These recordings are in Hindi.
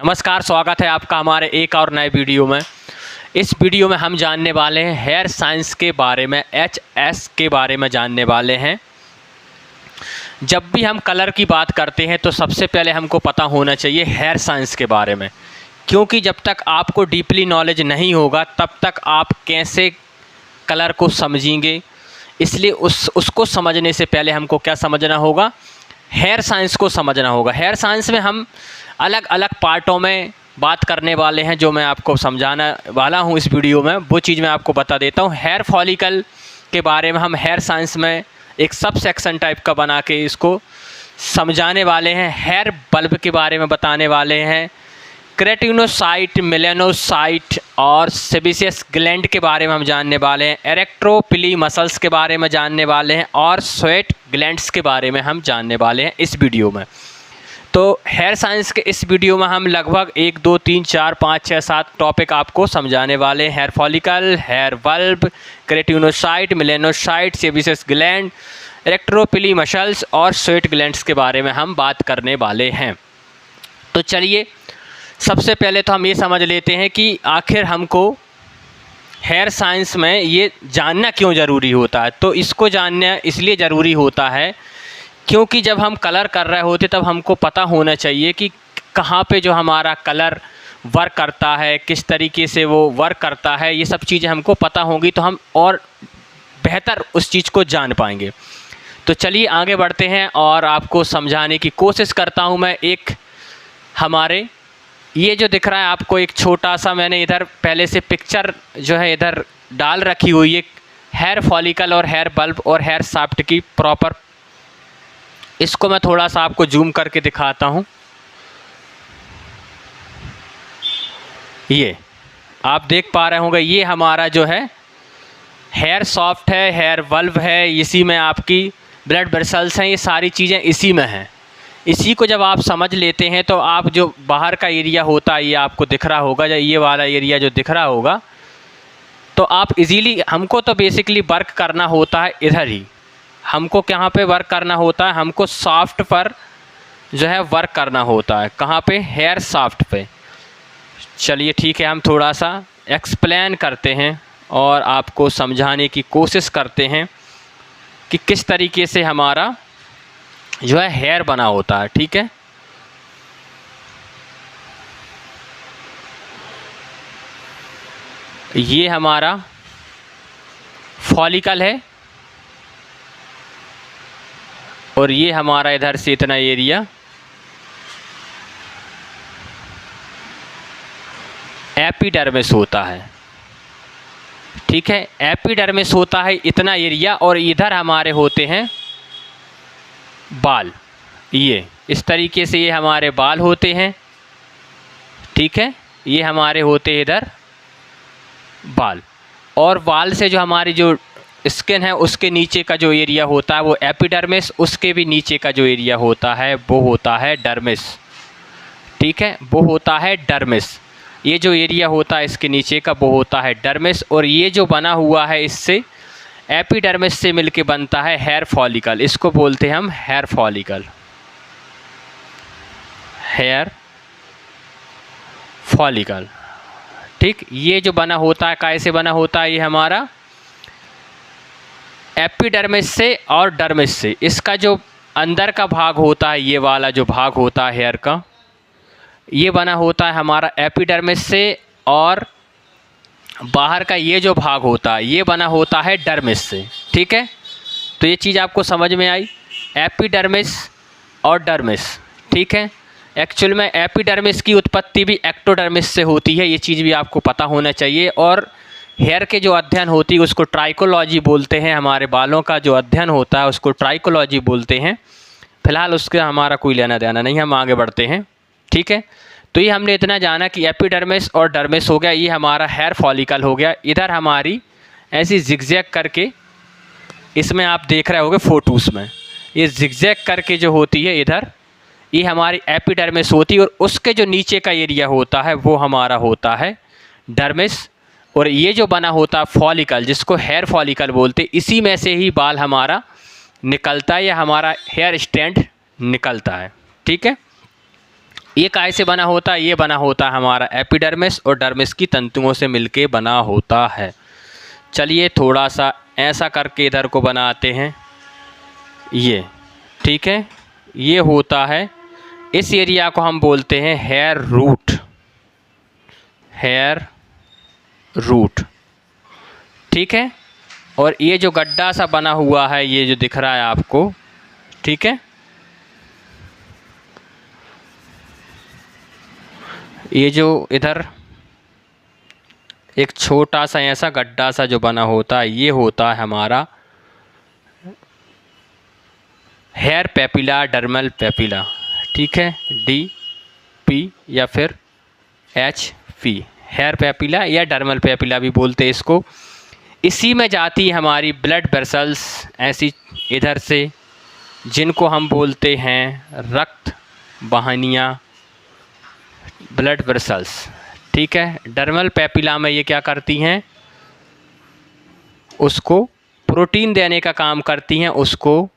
नमस्कार, स्वागत है आपका हमारे एक और नए वीडियो में। इस वीडियो में हम जानने वाले हैं हेयर साइंस के बारे में, HS के बारे में जानने वाले हैं। जब भी हम कलर की बात करते हैं तो सबसे पहले हमको पता होना चाहिए हेयर साइंस के बारे में, क्योंकि जब तक आपको डीपली नॉलेज नहीं होगा तब तक आप कैसे कलर को समझेंगे। इसलिए उसको समझने से पहले हमको क्या समझना होगा, हेयर साइंस को समझना होगा। हेयर साइंस में हम अलग अलग पार्टों में बात करने वाले हैं, जो मैं आपको समझाने वाला हूं इस वीडियो में। वो चीज़ मैं आपको बता देता हूं। हेयर फॉलिकल के बारे में हम हेयर साइंस में एक सब सेक्शन टाइप का बना के इसको समझाने वाले हैं। हेयर बल्ब के बारे में बताने वाले हैं। केराटिनोसाइट, मेलानोसाइट और सेबेसियस ग्लैंड के बारे में हम जानने वाले हैं। इरेक्टोपिली मसल्स के बारे में जानने वाले हैं और स्वेट ग्लैंड्स के बारे में हम जानने वाले हैं इस वीडियो में। तो हेयर साइंस के इस वीडियो में हम लगभग 1, 2, 3, 4, 5, 6, 7 टॉपिक आपको समझाने वाले हैं। Hair follicle, hair bulb, keratinocyte, melanocyte, sebaceous gland, arrector pili muscles और स्वेट ग्लैंड्स के बारे में हम बात करने वाले हैं। तो चलिए, सबसे पहले तो हम ये समझ लेते हैं कि आखिर हमको हेयर साइंस में ये जानना क्यों ज़रूरी होता है। तो इसको जानना इसलिए ज़रूरी होता है क्योंकि जब हम कलर कर रहे होते तब हमको पता होना चाहिए कि कहाँ पे जो हमारा कलर वर्क करता है, किस तरीके से वो वर्क करता है। ये सब चीज़ें हमको पता होंगी तो हम और बेहतर उस चीज़ को जान पाएंगे। तो चलिए आगे बढ़ते हैं और आपको समझाने की कोशिश करता हूँ मैं। एक हमारे ये जो दिख रहा है आपको, एक छोटा सा मैंने इधर पहले से पिक्चर जो है इधर डाल रखी हुई है हेयर फॉलिकल और हेयर बल्ब और हेयर शाफ्ट की प्रॉपर। इसको मैं थोड़ा सा आपको जूम करके दिखाता हूँ। ये आप देख पा रहे होंगे, ये हमारा जो है हेयर सॉफ्ट है, हेयर बल्ब है, इसी में आपकी ब्लड वेसल्स हैं, ये सारी चीज़ें इसी में हैं। इसी को जब आप समझ लेते हैं तो आप जो बाहर का एरिया होता है ये आपको दिख रहा होगा, या ये वाला एरिया जो दिख रहा होगा, तो आप इजीली, हमको तो बेसिकली वर्क करना होता है इधर ही। हमको कहाँ पे वर्क करना होता है, हमको सॉफ्ट पर जो है वर्क करना होता है। कहाँ पे? हेयर सॉफ्ट पे। चलिए ठीक है, हम थोड़ा सा एक्सप्लेन करते हैं और आपको समझाने की कोशिश करते हैं कि किस तरीके से हमारा जो है हेयर बना होता है। ठीक है, ये हमारा फॉलिकल है और ये हमारा इधर से इतना एरिया एपिडर्मिस होता है। ठीक है, एपिडर्मिस होता है इतना एरिया, और इधर हमारे होते हैं बाल। ये इस तरीके से ये हमारे बाल होते हैं। ठीक है, ये हमारे होते हैं इधर बाल, और बाल से जो हमारी जो स्किन है उसके नीचे का जो एरिया होता है वो एपिडर्मिस, उसके भी नीचे का जो एरिया होता है वो होता है डर्मिस। ठीक है, वो होता है डर्मिस। ये जो एरिया होता है इसके नीचे का वो होता है डर्मिस, और ये जो बना हुआ है इससे एपिडर्मिस से मिलके बनता है हेयर फॉलिकल। इसको बोलते हैं हम हेयर फॉलिकल, हेयर फॉलिकल। ठीक, ये जो बना होता है कैसे बना होता है, ये हमारा एपिडर्मिस से और डर्मिस से। इसका जो अंदर का भाग होता है, ये वाला जो भाग होता है हेयर का, ये बना होता है हमारा एपिडर्मिस से, और बाहर का ये जो भाग होता है ये बना होता है डर्मिस से। ठीक है, तो ये चीज़ आपको समझ में आई, एपिडर्मिस और डर्मिस। ठीक है, एक्चुअल में एपिडर्मिस की उत्पत्ति भी एक्टोडर्मिस से होती है, ये चीज़ भी आपको पता होना चाहिए। और हेयर के जो अध्ययन होती है उसको ट्राइकोलॉजी बोलते हैं। हमारे बालों का जो अध्ययन होता है उसको ट्राइकोलॉजी बोलते हैं। फिलहाल उसके हमारा कोई लेना देना नहीं, हम आगे बढ़ते हैं। ठीक है, तो ये हमने इतना जाना कि एपिडर्मिस और डर्मिस हो गया, ये हमारा हेयर फॉलिकल हो गया। इधर हमारी ऐसी जिगजैग करके, इसमें आप देख रहे होंगे फोटोज़ में, ये जिगजैग करके जो होती है इधर, ये हमारी एपिडर्मिस होती है, और उसके जो नीचे का एरिया होता है वो हमारा होता है डर्मिस। और ये जो बना होता है फॉलिकल, जिसको हेयर फॉलिकल बोलते, इसी में से ही बाल हमारा निकलता है या हमारा हेयर स्टैंड निकलता है। ठीक है, ये काय से बना होता है? ये बना होता है हमारा एपिडर्मिस और डर्मिस की तंतुओं से मिलके बना होता है। चलिए थोड़ा सा ऐसा करके इधर को बनाते हैं, ये ठीक है। ये होता है, इस एरिया को हम बोलते हैं हेयर रूट, हेयर रूट, ठीक है। और ये जो गड्ढा सा बना हुआ है, ये जो दिख रहा है आपको, ठीक है, ये जो इधर एक छोटा सा ऐसा गड्ढा सा जो बना होता है, ये होता है हमारा हेयर पेपिला, डर्मल पेपिला, ठीक है, DP या फिर HP, हेयर पेपिला या डर्मल पेपिला भी बोलते हैं इसको। इसी में जाती है हमारी ब्लड वेसल्स ऐसी इधर से, जिनको हम बोलते हैं रक्त वाहिनियाँ, ब्लड वेसल्स, ठीक है। डर्मल पेपिला में ये क्या करती हैं? उसको प्रोटीन देने का काम करती हैं, उसको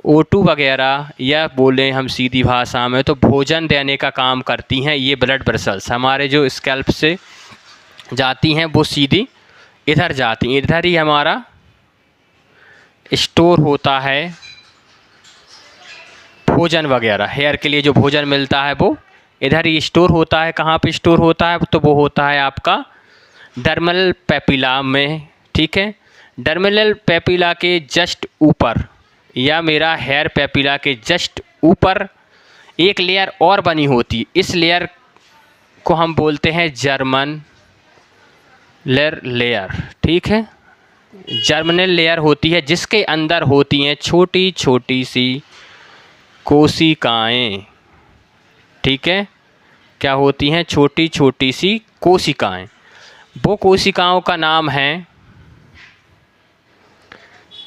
O2 वगैरह, या बोलें हम सीधी भाषा में तो भोजन देने का काम करती हैं। ये ब्लड वेसल्स हमारे जो स्कैल्प से जाती हैं वो सीधी इधर जाती हैं, इधर ही हमारा स्टोर होता है भोजन वगैरह। हेयर के लिए जो भोजन मिलता है वो इधर ही स्टोर होता है। कहाँ पे स्टोर होता है? तो वो होता है आपका डर्मल पेपिला में, ठीक है। डर्मल पेपिला के जस्ट ऊपर या मेरा हेयर पेपिला के जस्ट ऊपर एक लेयर और बनी होती है। इस लेयर को हम बोलते हैं जर्मन लेयर, ठीक है। जर्मिनल लेयर होती है, जिसके अंदर होती हैं छोटी छोटी सी कोशिकाएं, ठीक है। क्या होती हैं? छोटी छोटी सी कोशिकाएं। वो कोशिकाओं का नाम है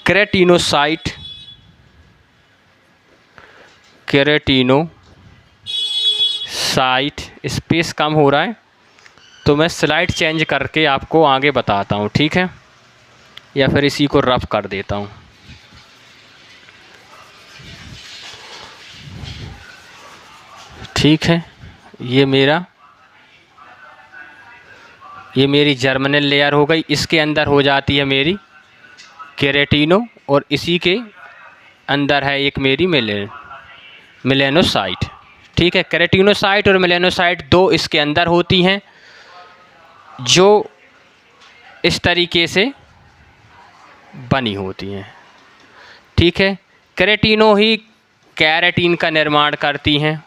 केराटिनोसाइट, केराटिनोसाइट। स्पेस कम हो रहा है तो मैं स्लाइड चेंज करके आपको आगे बताता हूँ, ठीक है, या फिर इसी को रफ कर देता हूँ। ठीक है, ये मेरी जर्मिनल लेयर हो गई। इसके अंदर हो जाती है मेरी केराटिनो, और इसी के अंदर है एक मेरी मेलानोसाइट, ठीक है। केराटिनोसाइट और मेलानोसाइट दो इसके अंदर होती हैं, जो इस तरीके से बनी होती हैं, ठीक है। केराटिनो ही केराटिन का निर्माण करती हैं।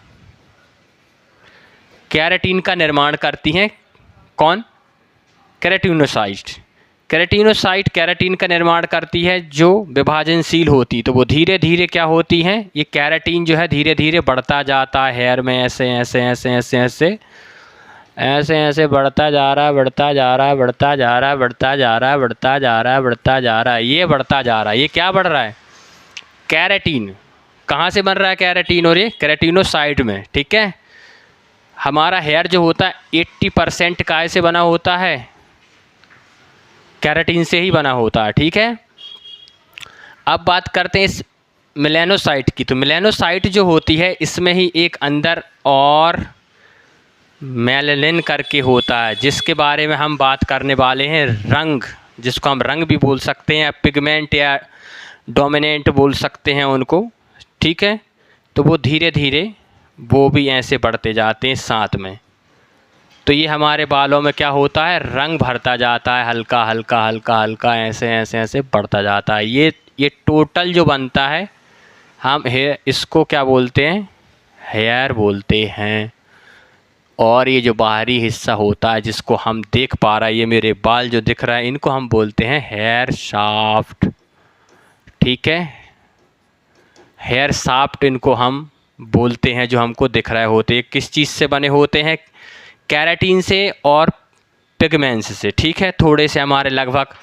केराटिन का निर्माण करती हैं कौन? केराटिनोसाइट। केराटिनोसाइट केराटिन का निर्माण करती है, जो विभाजनशील होती। तो वो धीरे धीरे क्या होती हैं? ये केराटिन जो है धीरे धीरे बढ़ता जाता है हेयर में, ऐसे ऐसे ऐसे ऐसे ऐसे ऐसे ऐसे बढ़ता जा रहा है, बढ़ता जा रहा है, बढ़ता जा रहा है, बढ़ता जा रहा है, बढ़ता जा रहा है, बढ़ता जा रहा है, ये बढ़ता जा रहा है। ये क्या बढ़ रहा है? केराटिन। कहाँ से बन रहा है केराटिन? और ये केराटिनोसाइट में, ठीक है। हमारा हेयर जो होता है 80% काय से बना होता है? केराटिन से ही बना होता है, ठीक है। अब बात करते हैं इस मेलानोसाइट की। तो मेलानोसाइट जो होती है, इसमें ही एक अंदर और मेलानिन करके होता है, जिसके बारे में हम बात करने वाले हैं। रंग, जिसको हम रंग भी बोल सकते हैं, पिगमेंट या डोमिनेंट बोल सकते हैं उनको, ठीक है। तो वो धीरे धीरे वो भी ऐसे बढ़ते जाते हैं साथ में। तो ये हमारे बालों में क्या होता है? रंग भरता जाता है, हल्का हल्का हल्का हल्का ऐसे ऐसे ऐसे बढ़ता जाता है। ये टोटल जो बनता है, हम हेयर, इसको क्या बोलते हैं? हेयर बोलते हैं। और ये जो बाहरी हिस्सा होता है जिसको हम देख पा रहे हैं, ये मेरे बाल जो दिख रहा है, इनको हम बोलते हैं हेयर शाफ्ट, ठीक है। हेयर शाफ्ट इनको हम बोलते हैं, जो हमको दिख रहे होते हैं। किस चीज़ से बने होते हैं? केराटिन से और पिगमेंट्स से, ठीक है। थोड़े से हमारे लगभग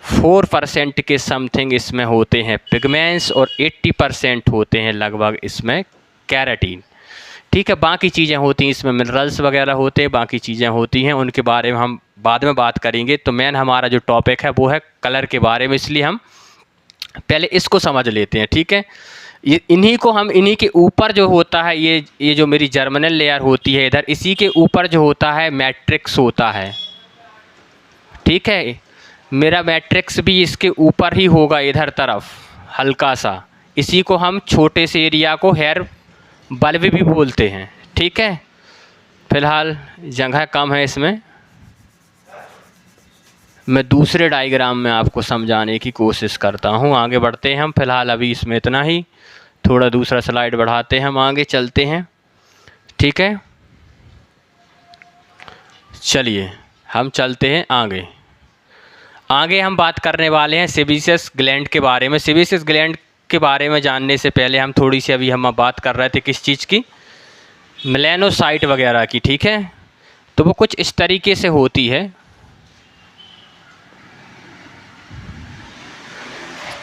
4% के समथिंग इसमें होते हैं पिगमेंट्स, और 80% होते हैं लगभग इसमें केराटिन, ठीक है। बाकी चीज़ें होती हैं इसमें, मिनरल्स वगैरह होते हैं, बाकी चीज़ें होती हैं, उनके बारे में हम बाद में बात करेंगे। तो मेन हमारा जो टॉपिक है वो है कलर के बारे में, इसलिए हम पहले इसको समझ लेते हैं, ठीक है। ये इन्हीं के ऊपर जो होता है ये जो मेरी जर्मिनल लेयर होती है इधर, इसी के ऊपर जो होता है मैट्रिक्स होता है। ठीक है, मेरा मैट्रिक्स भी इसके ऊपर ही होगा इधर तरफ हल्का सा। इसी को हम छोटे से एरिया को हेयर बल्ब भी बोलते हैं। ठीक है, फ़िलहाल जगह कम है इसमें, मैं दूसरे डायग्राम में आपको समझाने की कोशिश करता हूँ। आगे बढ़ते हैं हम, फ़िलहाल अभी इसमें इतना ही। थोड़ा दूसरा स्लाइड बढ़ाते हैं, हम आगे चलते हैं। ठीक है, चलिए हम चलते हैं आगे। आगे हम बात करने वाले हैं सेबेशियस ग्लैंड के बारे में। सेबेशियस ग्लैंड के बारे में जानने से पहले हम थोड़ी सी अभी हम बात कर रहे थे किस चीज़ की, मेलानोसाइट वगैरह की। ठीक है, तो वो कुछ इस तरीके से होती है।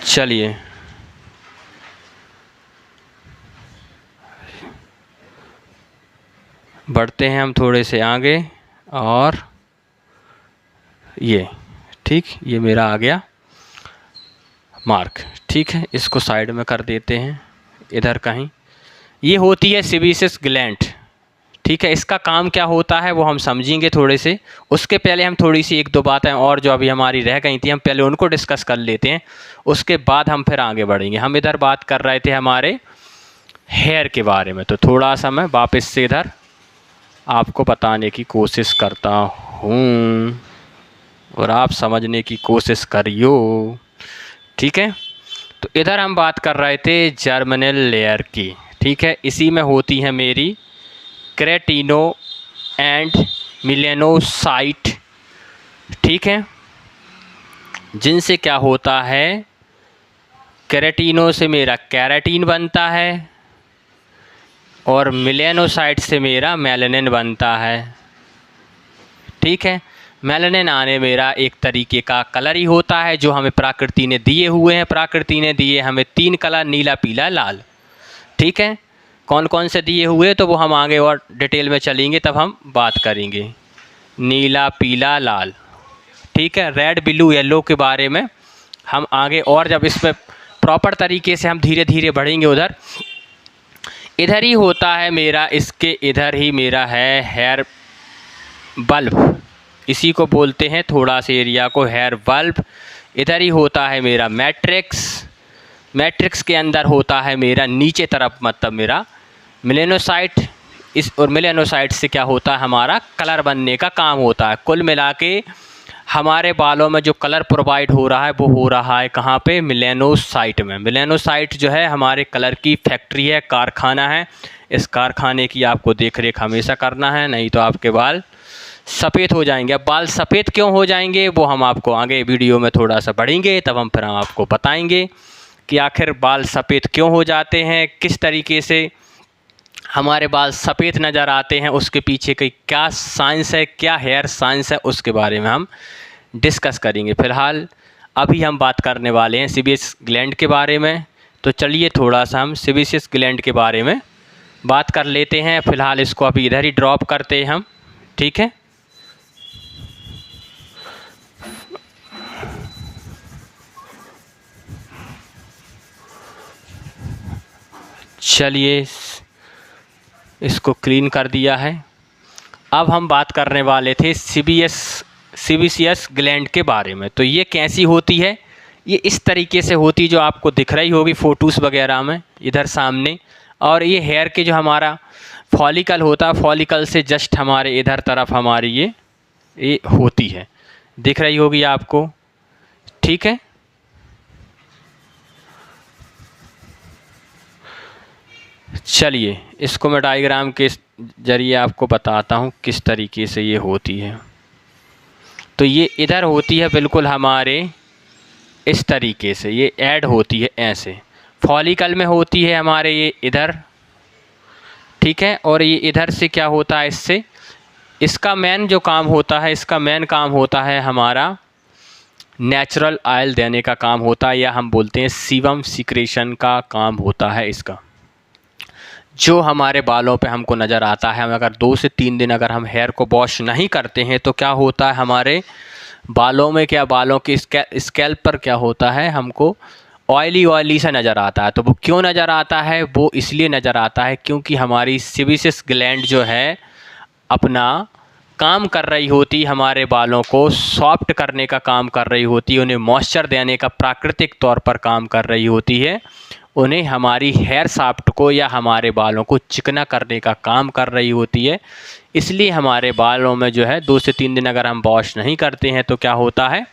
चलिए बढ़ते हैं हम थोड़े से आगे, और ये ठीक, ये मेरा आ गया मार्क। ठीक है, इसको साइड में कर देते हैं इधर कहीं। ये होती है सेबेशियस ग्लैंड। ठीक है, इसका काम क्या होता है वो हम समझेंगे थोड़े से। उसके पहले हम थोड़ी सी एक दो बातें और जो अभी हमारी रह गई थी, हम पहले उनको डिस्कस कर लेते हैं, उसके बाद हम फिर आगे बढ़ेंगे। हम इधर बात कर रहे थे हमारे हेयर के बारे में, तो थोड़ा सा मैं वापस से इधर आपको बताने की कोशिश करता हूँ और आप समझने की कोशिश करियो। ठीक है, तो इधर हम बात कर रहे थे जर्मिनल लेयर की। ठीक है, इसी में होती है मेरी केराटिनो एंड मेलानोसाइट। ठीक है, जिनसे क्या होता है, केराटिनो से मेरा केराटिन बनता है और मेलानोसाइट से मेरा मेलानिन बनता है। ठीक है, मेलानिन आने मेरा एक तरीके का कलर ही होता है जो हमें प्रकृति ने दिए हुए हैं। प्रकृति ने दिए हमें 3 कलर, नीला, पीला, लाल। ठीक है, कौन कौन से दिए हुए तो वो हम आगे और डिटेल में चलेंगे तब हम बात करेंगे। नीला, पीला, लाल। ठीक है, रेड, ब्लू, येलो के बारे में हम आगे और जब इस पर प्रॉपर तरीके से हम धीरे धीरे बढ़ेंगे। उधर इधर ही होता है मेरा, इसके इधर ही मेरा है हेयर बल्ब, इसी को बोलते हैं थोड़ा सा एरिया को हेयर बल्ब। इधर ही होता है मेरा मैट्रिक्स। मैट्रिक्स के अंदर होता है मेरा नीचे तरफ मतलब मेरा मेलानोसाइट। इस और मेलानोसाइट से क्या होता है, हमारा कलर बनने का काम होता है। कुल मिला के हमारे बालों में जो कलर प्रोवाइड हो रहा है वो हो रहा है कहाँ पे, मेलानोसाइट में। मेलानोसाइट जो है हमारे कलर की फैक्ट्री है, कारखाना है। इस कारखाने की आपको देख रेख हमेशा करना है, नहीं तो आपके बाल सफ़ेद हो जाएंगे। अब बाल सफ़ेद क्यों हो जाएंगे वो हम आपको आगे वीडियो में थोड़ा सा बढ़ेंगे तब हम फिर हम आपको बताएंगे कि आखिर बाल सफ़ेद क्यों हो जाते हैं, किस तरीके से हमारे बाल सफ़ेद नज़र आते हैं, उसके पीछे की क्या साइंस है, क्या हेयर साइंस है, उसके बारे में हम डिस्कस करेंगे। फ़िलहाल अभी हम बात करने वाले हैं सेबेशियस ग्लैंड के बारे में, तो चलिए थोड़ा सा हम सेबेशियस ग्लैंड के बारे में बात कर लेते हैं। फ़िलहाल इसको अभी इधर ही ड्रॉप करते हैं हम। ठीक है, चलिए इसको क्लीन कर दिया है। अब हम बात करने वाले थे सेबेशियस ग्लैंड के बारे में। तो ये कैसी होती है, ये इस तरीके से होती जो आपको दिख रही होगी फ़ोटोज़ वगैरह में इधर सामने। और ये हेयर के जो हमारा फॉलिकल होता है, फॉलिकल से जस्ट हमारे इधर तरफ हमारी ये होती है, दिख रही होगी आपको। ठीक है, चलिए इसको मैं डायग्राम के ज़रिए आपको बताता हूँ किस तरीके से ये होती है। तो ये इधर होती है बिल्कुल हमारे इस तरीके से, ये ऐड होती है ऐसे। फॉलिकल में होती है हमारे ये इधर। ठीक है, और ये इधर से क्या होता है, इससे इसका मेन जो काम होता है, इसका मेन काम होता है हमारा नेचुरल ऑयल देने का काम होता है, या हम बोलते हैं सीबम सीक्रेशन का काम होता है इसका, जो हमारे बालों पे हमको नज़र आता है। हम अगर 2 से 3 दिन अगर हम हेयर को वॉश नहीं करते हैं तो क्या होता है, हमारे बालों में क्या, बालों के स्कैल्प पर क्या होता है, हमको ऑयली ऑयली सा नज़र आता है। तो वो क्यों नज़र आता है? वो इसलिए नज़र आता है क्योंकि हमारी सेबेसियस ग्लैंड जो है अपना काम कर रही होती, हमारे बालों को सॉफ्ट करने का काम कर रही होती है, उन्हें मॉइस्चर देने का प्राकृतिक तौर पर काम कर रही होती है, उन्हें हमारी हेयर शाफ्ट को या हमारे बालों को चिकना करने का काम कर रही होती है। इसलिए हमारे बालों में जो है 2 से 3 दिन अगर हम वॉश नहीं करते हैं तो क्या होता है,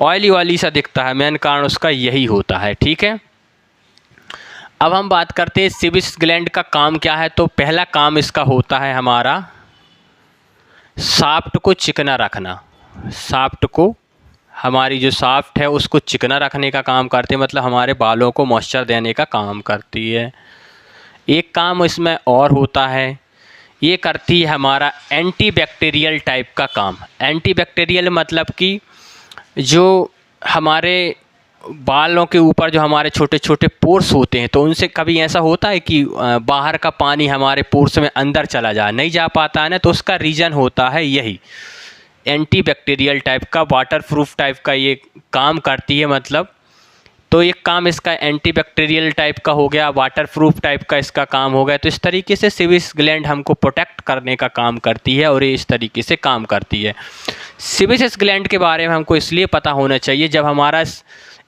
ऑयली ऑयली सा दिखता है। मेन कारण उसका यही होता है। ठीक है, अब हम बात करते हैं सेबेसियस ग्लैंड का काम क्या है। तो पहला काम इसका होता है हमारा शाफ्ट को चिकना रखना। शाफ्ट को, हमारी जो शाफ्ट है उसको चिकना रखने का काम करते हैं, मतलब हमारे बालों को मॉइस्चर देने का काम करती है। एक काम इसमें और होता है, ये करती है हमारा एंटीबैक्टीरियल टाइप का काम। एंटीबैक्टीरियल मतलब कि जो हमारे बालों के ऊपर जो हमारे छोटे छोटे पोर्स होते हैं, तो उनसे कभी ऐसा होता है कि बाहर का पानी हमारे पोर्स में अंदर चला जाए, नहीं जा पाता है ना, तो उसका रीज़न होता है यही एंटीबैक्टीरियल टाइप का, वाटर प्रूफ टाइप का ये काम करती है। मतलब तो ये काम इसका एंटीबैक्टीरियल टाइप का हो गया, वाटर प्रूफ टाइप का इसका काम हो गया। तो इस तरीके से सेबेसियस ग्लैंड हमको प्रोटेक्ट करने का काम करती है और ये इस तरीके से काम करती है। सेबेसियस ग्लैंड के बारे में हमको इसलिए पता होना चाहिए, जब हमारा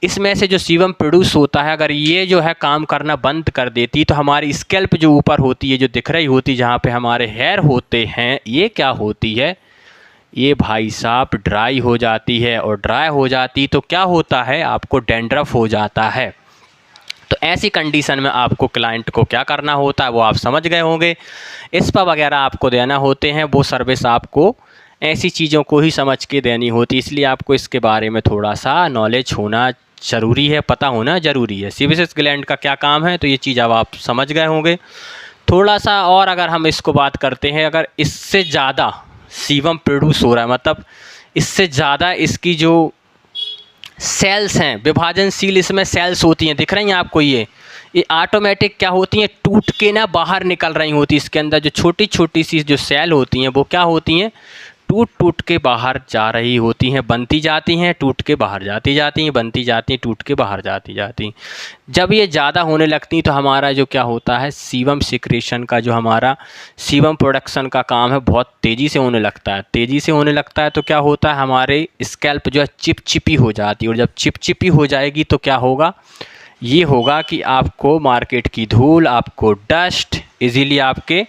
इसमें से जो सीबम प्रोड्यूस होता है, अगर ये जो है काम करना बंद कर देती तो हमारी स्कैल्प जो ऊपर होती है, जो दिख रही होती, जहाँ पे हमारे हेयर होते हैं, ये क्या होती है, ये भाई साहब ड्राई हो जाती है। और ड्राई हो जाती तो क्या होता है, आपको डैंड्रफ हो जाता है। तो ऐसी कंडीशन में आपको क्लाइंट को क्या करना होता है वो आप समझ गए होंगे। स्पा वगैरह आपको देना होते हैं, वो सर्विस आपको ऐसी चीज़ों को ही समझ के देनी होती, इसलिए आपको इसके बारे में थोड़ा सा नॉलेज होना ज़रूरी है, पता होना ज़रूरी है। सेबेसियस ग्लैंड का क्या काम है, तो ये चीज़ अब आप समझ गए होंगे। थोड़ा सा और अगर हम इसको बात करते हैं, अगर इससे ज़्यादा सीबम प्रोड्यूस हो रहा है, मतलब इससे ज़्यादा इसकी जो सेल्स हैं, विभाजनशील इसमें सेल्स होती हैं, दिख रही हैं आपको, ये ऑटोमेटिक क्या होती हैं, टूट के ना बाहर निकल रही होती है। इसके अंदर जो छोटी छोटी सी जो सेल होती हैं वो क्या होती हैं, टूट टूट के बाहर जा रही होती हैं, बनती जाती हैं, टूट के बाहर जाती जाती हैं, बनती जाती हैं, टूट के बाहर जाती जाती हैं। जब ये ज़्यादा होने लगती तो हमारा जो क्या होता है, सीबम सिक्रेशन का, जो हमारा सीबम प्रोडक्शन का काम है, बहुत तेज़ी से होने लगता है। तेज़ी से होने लगता है तो क्या होता है, हमारे स्कैल्प जो है चिपचिपी हो जाती है। और जब चिपचिपी हो जाएगी तो क्या होगा, ये होगा कि आपको मार्केट की धूल, आपको डस्ट इजीली आपके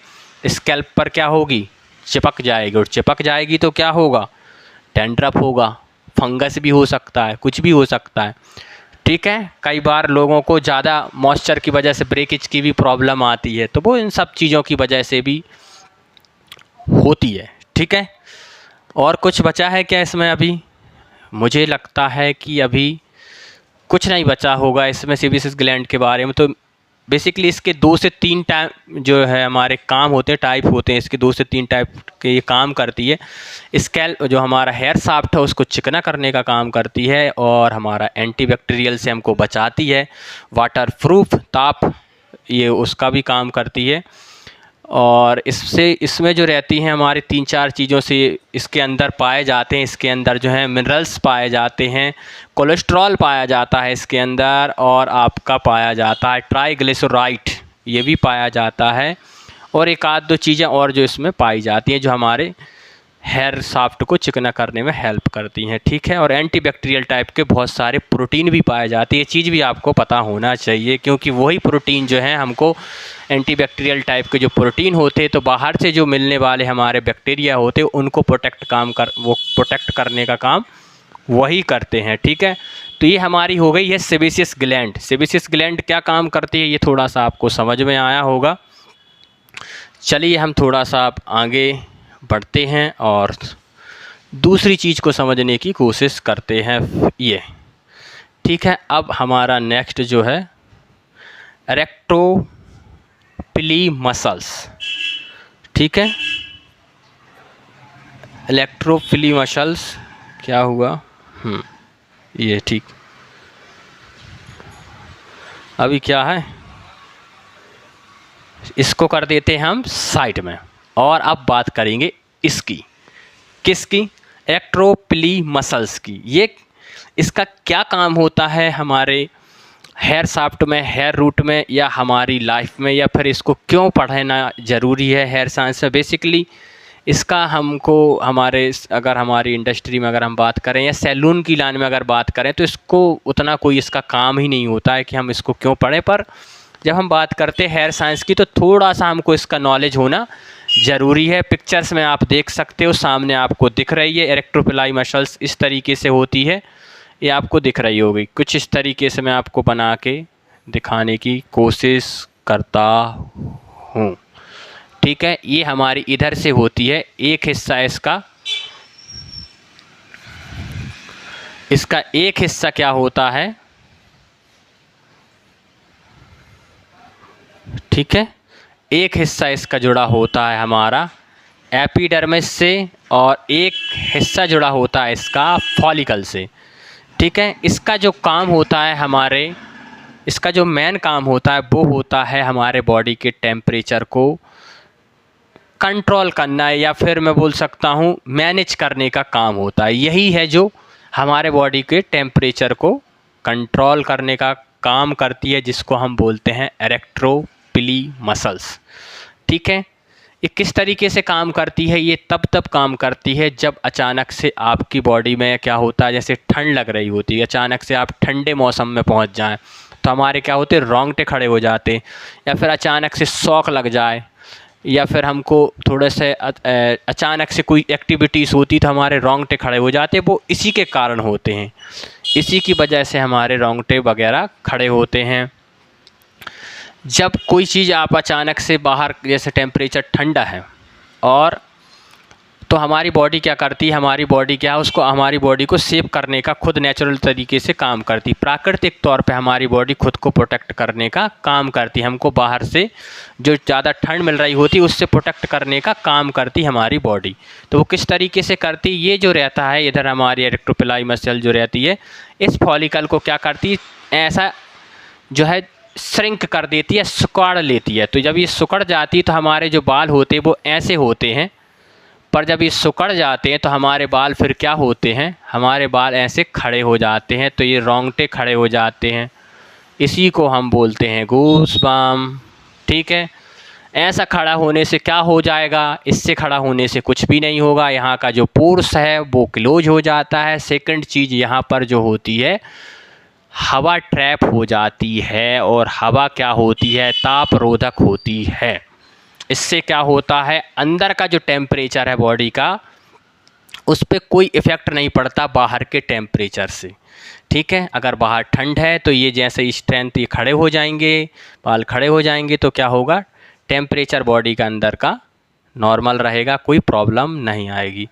स्कैल्प पर क्या होगी, चिपक जाएगी। और चिपक जाएगी तो क्या होगा, डैंड्रफ होगा, फंगस भी हो सकता है, कुछ भी हो सकता है। ठीक है, कई बार लोगों को ज़्यादा मॉइस्चर की वजह से ब्रेकेज की भी प्रॉब्लम आती है, तो वो इन सब चीज़ों की वजह से भी होती है। ठीक है, और कुछ बचा है क्या इसमें? अभी मुझे लगता है कि अभी कुछ नहीं बचा होगा इसमें सेबेसियस ग्लैंड के बारे में। तो बेसिकली इसके 2 से 3 टाइप जो है हमारे काम होते हैं, टाइप होते हैं इसके, 2 से 3 टाइप के ये काम करती है। स्कैल्प जो हमारा हेयर शाफ्ट है उसको चिकना करने का काम करती है, और हमारा एंटीबैक्टीरियल से हमको बचाती है, वाटर प्रूफ ताप ये उसका भी काम करती है। और इसमें जो रहती हैं हमारी 3-4 चीज़ों से इसके अंदर पाए जाते हैं। इसके अंदर जो है मिनरल्स पाए जाते हैं, कोलेस्ट्रॉल पाया जाता है इसके अंदर, और आपका पाया जाता है ट्राइग्लिसराइड, ये भी पाया जाता है। और एक आध दो चीज़ें और जो इसमें पाई जाती हैं, जो हमारे हेयर शाफ्ट को चिकना करने में हेल्प करती हैं। ठीक है, और एंटीबैक्टीरियल टाइप के बहुत सारे प्रोटीन भी पाए जाते हैं। ये चीज़ भी आपको पता होना चाहिए, क्योंकि वही प्रोटीन जो है हमको एंटीबैक्टीरियल टाइप के जो प्रोटीन होते हैं, तो बाहर से जो मिलने वाले हमारे बैक्टीरिया होते हैं उनको वो प्रोटेक्ट करने का काम वही करते हैं। ठीक है, तो ये हमारी हो गई है सेबेसियस ग्लैंड। सेबेसियस ग्लैंड क्या काम करती है ये थोड़ा सा आपको समझ में आया होगा। चलिए हम थोड़ा सा आप आगे बढ़ते हैं और दूसरी चीज़ को समझने की कोशिश करते हैं ये। ठीक है, अब हमारा नेक्स्ट जो है इलेक्ट्रोपिली मसल्स। ठीक है, इलेक्ट्रोपिली मसल्स क्या हुआ, ये ठीक। अभी क्या है, इसको कर देते हैं हम साइड में, और अब बात करेंगे इसकी, किसकी, इलेक्ट्रोपिली मसल्स की। ये इसका क्या काम होता है हमारे हेयर शाफ्ट में, हेयर रूट में, या हमारी लाइफ में, या फिर इसको क्यों पढ़ना ज़रूरी है हेयर साइंस में। बेसिकली इसका हमको अगर हमारी इंडस्ट्री में अगर हम बात करें या सैलून की लाइन में अगर बात करें तो इसको उतना कोई इसका काम ही नहीं होता है कि हम इसको क्यों पढ़ें। पर जब हम बात करते हैं हेयर साइंस की तो थोड़ा सा हमको इसका नॉलेज होना ज़रूरी है। पिक्चर्स में आप देख सकते हो, सामने आपको दिख रही है इरेक्टोपिलाई मसल्स इस तरीके से होती है, ये आपको दिख रही होगी। कुछ इस तरीके से मैं आपको बना के दिखाने की कोशिश करता हूँ, ठीक है। ये हमारी इधर से होती है, एक हिस्सा इसका एक हिस्सा क्या होता है, ठीक है, एक हिस्सा इसका जुड़ा होता है हमारा एपिडर्मिस से और एक हिस्सा जुड़ा होता है इसका फॉलिकल से, ठीक है। इसका जो काम होता है इसका जो मेन काम होता है वो होता है हमारे बॉडी के टेम्परेचर को कंट्रोल करना है, या फिर मैं बोल सकता हूँ मैनेज करने का काम होता है। यही है जो हमारे बॉडी के टेम्परेचर को कंट्रोल करने का काम करती है, जिसको हम बोलते हैं इरेक्टोपिली मसल्स, ठीक है। ये किस तरीके से काम करती है, ये तब काम करती है जब अचानक से आपकी बॉडी में क्या होता है, जैसे ठंड लग रही होती है, अचानक से आप ठंडे मौसम में पहुंच जाएं तो हमारे क्या होते हैं, रोंगटे खड़े हो जाते, या फिर अचानक से शॉक लग जाए, या फिर हमको थोड़े से अचानक से कोई एक्टिविटीज़ होती तो हमारे रोंगटे खड़े हो जाते, वो इसी के कारण होते हैं, इसी की वजह से हमारे रोंगटे वगैरह खड़े होते हैं। जब कोई चीज़ आप अचानक से बाहर, जैसे टेम्परेचर ठंडा है और तो हमारी बॉडी क्या करती है, हमारी बॉडी को सेव करने का खुद नेचुरल तरीके से काम करती, प्राकृतिक तौर पे हमारी बॉडी खुद को प्रोटेक्ट करने का काम करती, हमको बाहर से जो ज़्यादा ठंड मिल रही होती उससे प्रोटेक्ट करने का काम करती हमारी बॉडी। तो वो किस तरीके से करती, ये जो रहता है इधर हमारी इरेक्टोपिलाई मसल जो रहती है, इस फॉलिकल को क्या करती, ऐसा जो है श्रिंक कर देती है, सिकुड़ लेती है। तो जब ये सिकुड़ जाती है तो हमारे जो बाल होते हैं वो ऐसे होते हैं, पर जब ये सिकुड़ जाते हैं तो हमारे बाल फिर क्या होते हैं, हमारे बाल ऐसे खड़े हो जाते हैं, तो ये रोंगटे खड़े हो जाते हैं, इसी को हम बोलते हैं गूज़बम्प, ठीक है। ऐसा खड़ा होने से क्या हो जाएगा, इससे खड़ा होने से कुछ भी नहीं होगा, यहाँ का जो पोर्स है वो क्लोज हो जाता है। सेकंड चीज़ यहाँ पर जो होती है, हवा ट्रैप हो जाती है, और हवा क्या होती है, ताप रोधक होती है। इससे क्या होता है, अंदर का जो टेम्परेचर है बॉडी का, उस पर कोई इफ़ेक्ट नहीं पड़ता बाहर के टेम्परेचर से, ठीक है। अगर बाहर ठंड है तो ये जैसे स्ट्रेंथ ये खड़े हो जाएंगे, बाल खड़े हो जाएंगे, तो क्या होगा, टेम्परेचर बॉडी का अंदर का नॉर्मल रहेगा, कोई प्रॉब्लम नहीं आएगी,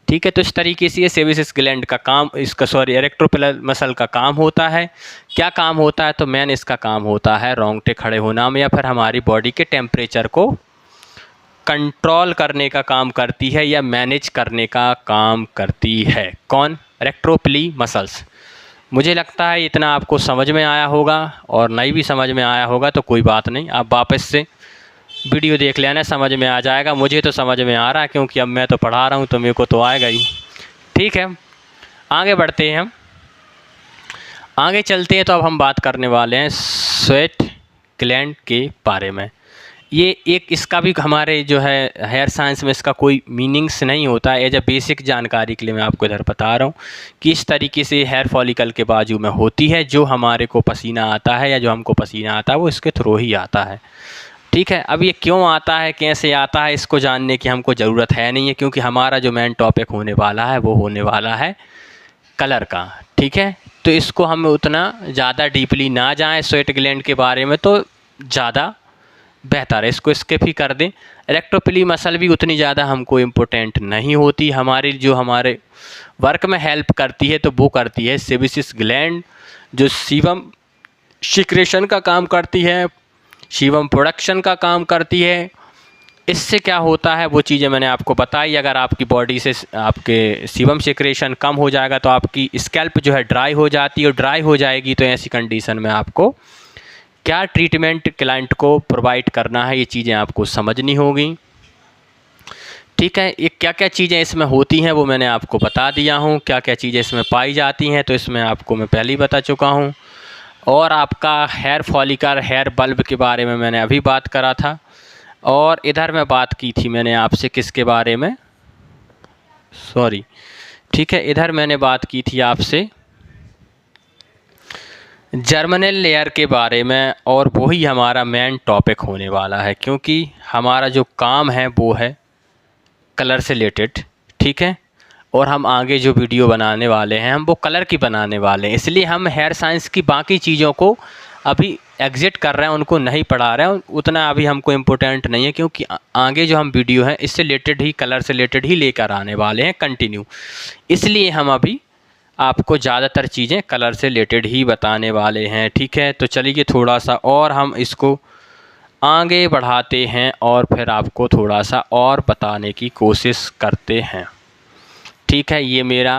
ठीक है। तो इस तरीके से ये सेबेसियस ग्लैंड का काम, इरेक्टोपिलाई मसल का काम होता है। क्या काम होता है, तो मेन इसका काम होता है रोंगटे खड़े होना में, या फिर हमारी बॉडी के टेम्परेचर को कंट्रोल करने का काम करती है, या मैनेज करने का काम करती है। कौन, इरेक्टोपिली मसल्स। मुझे लगता है इतना आपको समझ में आया होगा, और नहीं भी समझ में आया होगा तो कोई बात नहीं, आप वापस से वीडियो देख लेना, समझ में आ जाएगा। मुझे तो समझ में आ रहा है, क्योंकि अब मैं तो पढ़ा रहा हूँ तो मेरे को तो आएगा ही, ठीक है। आगे बढ़ते हैं, हम आगे चलते हैं। तो अब हम बात करने वाले हैं स्वेट ग्लैंड के बारे में। ये एक, इसका भी हमारे जो है हेयर साइंस में इसका कोई मीनिंग्स नहीं होता है, एज ए बेसिक जानकारी के लिए मैं आपको इधर बता रहा हूँ कि इस तरीके से हेयर फॉलिकल के बाजू में होती है, जो हमारे को पसीना आता है, या जो हमको पसीना आता है वो इसके थ्रू ही आता है, ठीक है। अब ये क्यों आता है, कैसे आता है, इसको जानने की हमको ज़रूरत है नहीं है, क्योंकि हमारा जो मेन टॉपिक होने वाला है वो होने वाला है कलर का, ठीक है। तो इसको हम उतना ज़्यादा डीपली ना जाएं स्वेट ग्लैंड के बारे में, तो ज़्यादा बेहतर है, इसको स्किप ही कर दें। इरेक्टोपिली मसल भी उतनी ज़्यादा हमको इम्पोर्टेंट नहीं होती, हमारे वर्क में हेल्प करती है तो वो करती है सेबेसियस ग्लैंड, जो सीबम सिक्रेशन का काम करती है, सीबम प्रोडक्शन का काम करती है। इससे क्या होता है वो चीज़ें मैंने आपको बताई। अगर आपकी बॉडी से आपके सीबम सिक्रेशन कम हो जाएगा तो आपकी स्कैल्प जो है ड्राई हो जाती है, और ड्राई हो जाएगी तो ऐसी कंडीशन में आपको क्या ट्रीटमेंट क्लाइंट को प्रोवाइड करना है, ये चीज़ें आपको समझनी होगी, ठीक है। ये क्या क्या चीज़ें इसमें होती हैं वो मैंने आपको बता दिया हूँ, क्या क्या चीज़ें इसमें पाई जाती हैं तो इसमें आपको मैं पहले ही बता चुका हूँ। और आपका हेयर फॉलिकल हेयर बल्ब के बारे में मैंने अभी बात करा था। और इधर मैं बात की थी मैंने आपसे किसके बारे में, सॉरी, ठीक है, इधर मैंने बात की थी आपसे जर्मिनल लेयर के बारे में, और वही हमारा मेन टॉपिक होने वाला है, क्योंकि हमारा जो काम है वो है कलर से रिलेटेड, ठीक है। और हम आगे जो वीडियो बनाने वाले हैं हम वो कलर की बनाने वाले हैं, इसलिए हम हेयर साइंस की बाकी चीज़ों को अभी एग्जिट कर रहे हैं, उनको नहीं पढ़ा रहे हैं, उतना अभी हमको इम्पोर्टेंट नहीं है, क्योंकि आगे जो हम वीडियो है इससे रिलेटेड ही, कलर से रिलेटेड ही लेकर आने वाले हैं कंटिन्यू। इसलिए हम अभी आपको ज़्यादातर चीज़ें कलर से रिलेटेड ही बताने वाले हैं, ठीक है। तो चलिए थोड़ा सा और हम इसको आगे बढ़ाते हैं और फिर आपको थोड़ा सा और बताने की कोशिश करते हैं, ठीक है। ये मेरा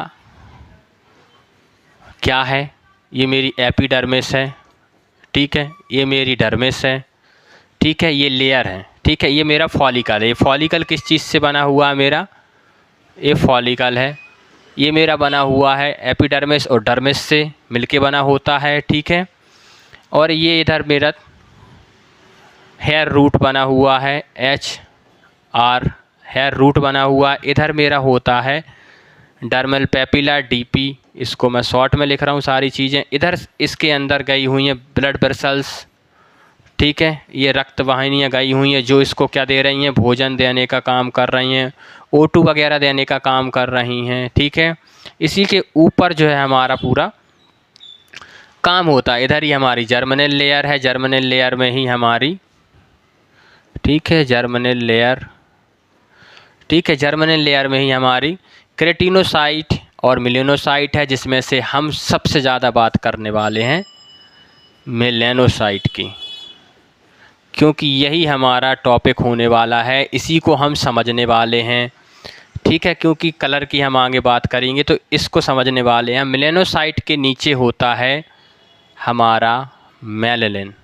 क्या है, ये मेरी एपिडर्मिस है, ठीक है, ये मेरी डर्मिस है, ठीक है, ये लेयर है, ठीक है, ये मेरा फॉलिकल है। ये फॉलिकल किस चीज़ से बना हुआ है मेरा, ये फॉलिकल है, ये मेरा बना हुआ है एपिडर्मिस और डर्मिस से मिलके बना होता है, ठीक है। और ये इधर मेरा हेयर रूट बना हुआ है, HR हेयर रूट बना हुआ, इधर मेरा होता है डर्मल पेपिला DP, इसको मैं शॉर्ट में लिख रहा हूँ सारी चीज़ें। इधर इसके अंदर गई हुई हैं ब्लड वेसल्स, ठीक है, ये रक्त वाहिनियाँ गई हुई हैं जो इसको क्या दे रही हैं, भोजन देने का काम कर रही हैं, O2 वगैरह देने का काम कर रही हैं, ठीक है। इसी के ऊपर जो है हमारा पूरा काम होता है। इधर ही हमारी जर्मिनल लेयर है, जर्मिनल लेयर में ही हमारी, ठीक है, जर्मिनल लेयर, ठीक है, जर्मिनल लेयर में ही हमारी केराटिनोसाइट और मेलानोसाइट है, जिसमें से हम सबसे ज़्यादा बात करने वाले हैं मेलानोसाइट की, क्योंकि यही हमारा टॉपिक होने वाला है, इसी को हम समझने वाले हैं, ठीक है। क्योंकि कलर की हम आगे बात करेंगे तो इसको समझने वाले हैं। मेलानोसाइट के नीचे होता है हमारा मेलानिन,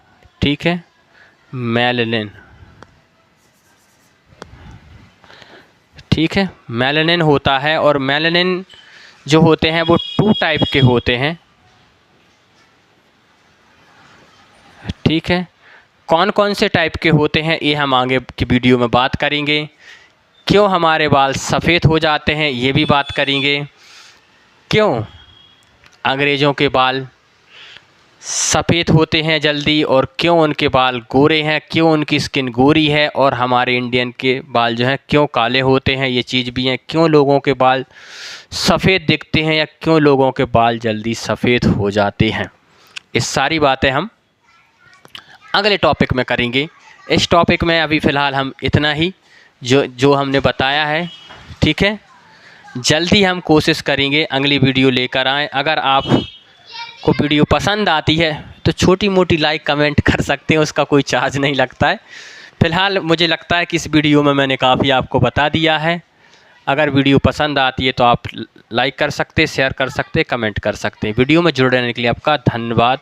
ठीक है, मेलानिन, ठीक है, मेलानिन होता है। और मेलानिन जो होते हैं वो 2 टाइप के होते हैं, ठीक है। कौन कौन से टाइप के होते हैं ये हम आगे की वीडियो में बात करेंगे। क्यों हमारे बाल सफ़ेद हो जाते हैं ये भी बात करेंगे। क्यों अंग्रेज़ों के बाल सफ़ेद होते हैं जल्दी, और क्यों उनके बाल गोरे हैं, क्यों उनकी स्किन गोरी है, और हमारे इंडियन के बाल जो हैं क्यों काले होते हैं, ये चीज़ भी हैं। क्यों लोगों के बाल सफ़ेद दिखते हैं या क्यों लोगों के बाल जल्दी सफ़ेद हो जाते हैं, इस सारी बातें हम अगले टॉपिक में करेंगे। इस टॉपिक में अभी फ़िलहाल हम इतना ही जो हमने बताया है, ठीक है। जल्दी हम कोशिश करेंगे अगली वीडियो लेकर आएँ। अगर आप को वीडियो पसंद आती है तो छोटी मोटी लाइक कमेंट कर सकते हैं, उसका कोई चार्ज नहीं लगता है। फ़िलहाल मुझे लगता है कि इस वीडियो में मैंने काफ़ी आपको बता दिया है। अगर वीडियो पसंद आती है तो आप लाइक कर सकते, शेयर कर सकते, कमेंट कर सकते हैं। वीडियो में जुड़े रहने के लिए आपका धन्यवाद।